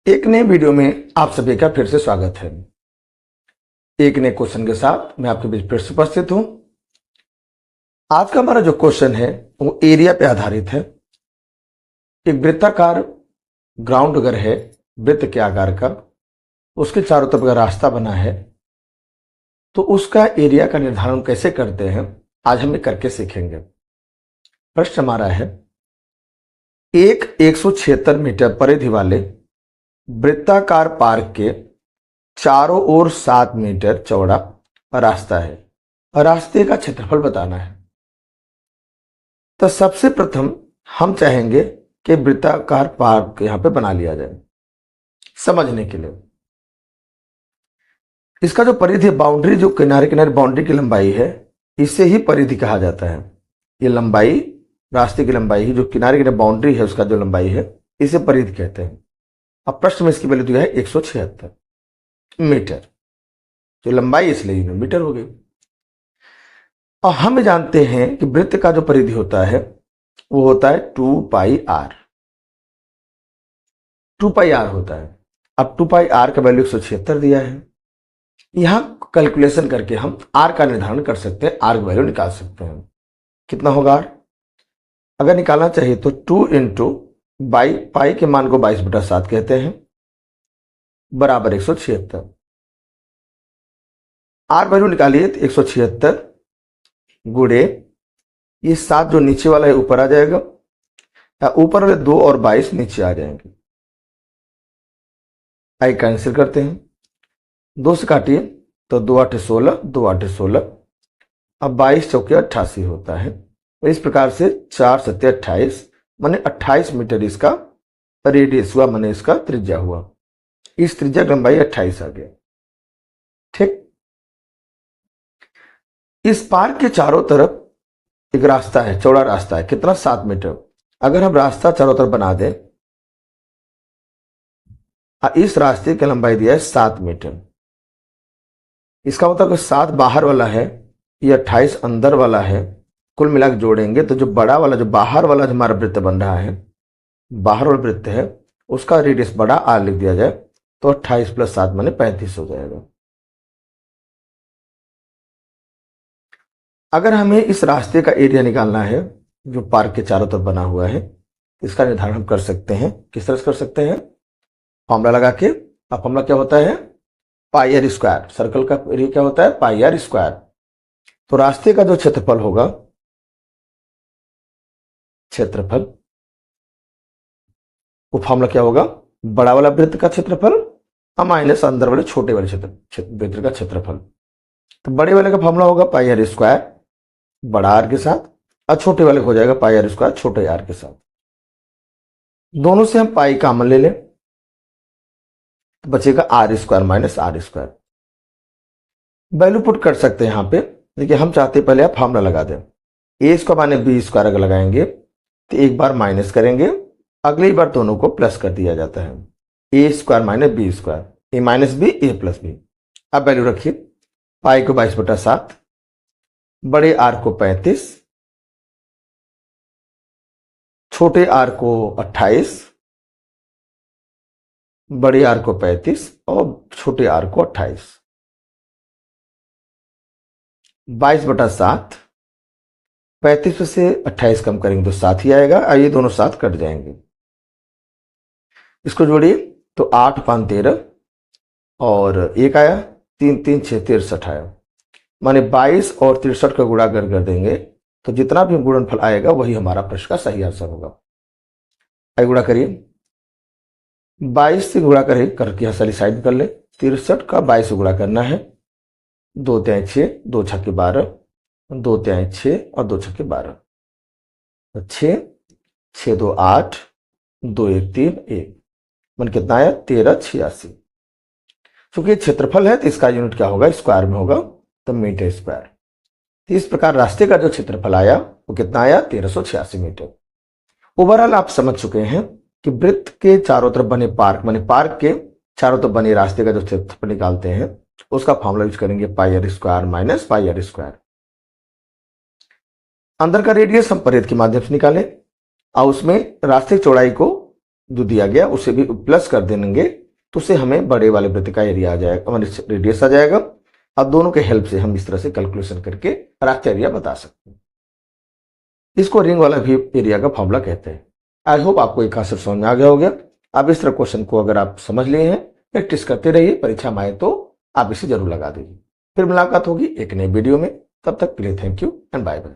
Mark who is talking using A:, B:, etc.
A: एक नए वीडियो में आप सभी का फिर से स्वागत है। एक नए क्वेश्चन के साथ मैं आपके बीच फिर से उपस्थित हूं। आज का हमारा जो क्वेश्चन है वो एरिया पे आधारित है। एक वृत्ताकार ग्राउंड अगर है वृत्त के आकार का, उसके चारों तरफ का रास्ता बना है, तो उसका एरिया का निर्धारण कैसे करते हैं आज हम ये करके सीखेंगे। प्रश्न हमारा है, एक 176 मीटर परिधि वाले वृत्ताकार पार्क के चारों ओर 7 मीटर चौड़ा रास्ता है और रास्ते का क्षेत्रफल बताना है। तो सबसे प्रथम हम चाहेंगे कि वृत्ताकार पार्क यहां पे बना लिया जाए समझने के लिए। इसका जो परिधि बाउंड्री, जो किनारे किनारे बाउंड्री की लंबाई है, इसे ही परिधि कहा जाता है। ये लंबाई, रास्ते की लंबाई ही, जो किनारे किनारे बाउंड्री है उसका जो लंबाई है, इसे परिधि कहते हैं। अब प्रश्न में इसकी वैल्यू दिया है 176 मीटर, जो लंबाई इसलिए मीटर हो गई। और हम जानते हैं कि वृत्त का जो परिधि होता है वो होता है 2 पाई आर। 2 पाई आर होता है। अब 2 पाई आर का वैल्यू 176 दिया है। यहां कैलकुलेशन करके हम आर का निर्धारण कर सकते हैं, आर की वैल्यू निकाल सकते हैं। कितना होगा आर? अगर निकालना चाहिए तो 2 इंटू बाई, पाई के मान को 22/7 कहते हैं, बराबर 176। आर वैल्यू निकालिए तो 176 गुणे ये 7 जो नीचे वाला है ऊपर आ जाएगा, या ऊपर वाले 2 और 22 नीचे आ जाएंगे। आई कैंसिल करते हैं, 2 से काटिए तो 2 8 16, 2 8 16। अब 22 चौके 88 होता है। तो इस प्रकार से 4 7 28, माने 28 मीटर इसका रेडियस हुआ, माने इसका त्रिज्या हुआ। इस त्रिज्या की लंबाई 28 आ गया। ठीक, इस पार्क के चारों तरफ एक रास्ता है, चौड़ा रास्ता है। कितना? 7 मीटर। अगर हम रास्ता चारों तरफ बना दें, इस रास्ते की लंबाई दिया है 7 मीटर। इसका मतलब 7 बाहर वाला है, ये 28 अंदर वाला है। कुल मिलाकर जोड़ेंगे तो जो बड़ा वाला, जो बाहर वाला जो हमारा वृत्त बन रहा है, बाहर वाला वृत्त है, उसका रेडियस बड़ा आर लिख दिया जाए तो 28 + 7 माने 35 हो जाएगा। अगर हमें इस रास्ते का एरिया निकालना है जो पार्क के चारों तरफ बना हुआ है, इसका निर्धारण हम कर सकते हैं। किस तरह से कर सकते हैं? फॉर्मूला लगा के। अब फॉर्मूला क्या होता है? पाई आर स्क्वायर। सर्कल का एरिया क्या होता है? पाई आर स्क्वायर। तो रास्ते का जो क्षेत्रफल होगा, क्षेत्रफल, वो फॉर्मूला क्या होगा? बड़ा वाला वृत्त का क्षेत्रफल माइनस अंदर वाले छोटे वाले वृत्त का क्षेत्रफल। तो बड़े वाले का फॉर्मूला होगा पाई आर स्क्वायर बड़ा आर के साथ, और छोटे वाले हो जाएगा पाई आर स्क्वायर छोटे आर के साथ। दोनों से हम पाई कॉमन ले लें तो बचेगा R square minus R square. Value put कर सकते हैं यहां पे। देखिए, हम चाहते हैं पहले आप फॉर्मूला लगा दें। ए स्क्वायर माने बी स्क्वायर अगर लगाएंगे तो एक बार माइनस करेंगे, अगली बार दोनों को प्लस कर दिया जाता है। ए स्क्वायर माइनस बी स्क्वायर, ए माइनस बी, ए प्लस बी। अब वैल्यू रखिए, पाई को 22/7, बड़े आर को 35, छोटे आर को 28, बड़े आर को 35 और छोटे आर को 28। 22/7, 35 में से 28 कम करेंगे तो 7 ही आएगा, और ये दोनों 7 कट जाएंगे। इसको जोड़िए तो 8 5 13 और 1 आया, 3 3 6 63 आया। माने 22 और 63 का गुणा कर देंगे तो जितना भी गुणनफल आएगा वही हमारा प्रश्न का सही आंसर होगा। आइए गुणा करिए, 22 से गुणा करके हंसाली साइड कर ले। 63 का 22 से गुणा करना है, 2 3 6, 2 6 12, 2 3 6 और 2 6 12। 6 6 2 8, 2 1 3 1, मन कितना आया? 1386। चूंकि क्षेत्रफल है तो इसका यूनिट क्या होगा? स्क्वायर में होगा, तो मीटर स्क्वायर। तो इस प्रकार रास्ते का जो क्षेत्रफल आया वो कितना आया? 1386 मीटर। ओवरऑल आप समझ चुके हैं कि वृत्त के चारों तरफ बने पार्क, माने पार्क के चारों तरफ बने रास्ते का जो क्षेत्रफल निकालते हैं उसका फॉर्मूला यूज करेंगे pi r square minus pi r square. अंदर का रेडियस हम परिधि के माध्यम से निकालें और उसमें रास्ते की चौड़ाई को जो दिया गया उसे भी प्लस कर देंगे तो उससे हमें बड़े वाले वृत्त का एरिया आ जाएगा, रेडियस आ जाएगा। अब दोनों के हेल्प से हम इस तरह से कैलकुलेशन करके रास्ता एरिया बता सकते हैं। इसको रिंग वाला भी एरिया का फॉर्मूला कहते हैं। आई होप आपको एक कांसेप्ट समझ में आ गया होगा। आप इस तरह क्वेश्चन को अगर आप समझ लिए हैं, प्रैक्टिस करते रहिए, परीक्षा में आए तो आप इसे जरूर लगा दीजिए। फिर मुलाकात होगी एक नए वीडियो में, तब तक के लिए thank you and bye bye.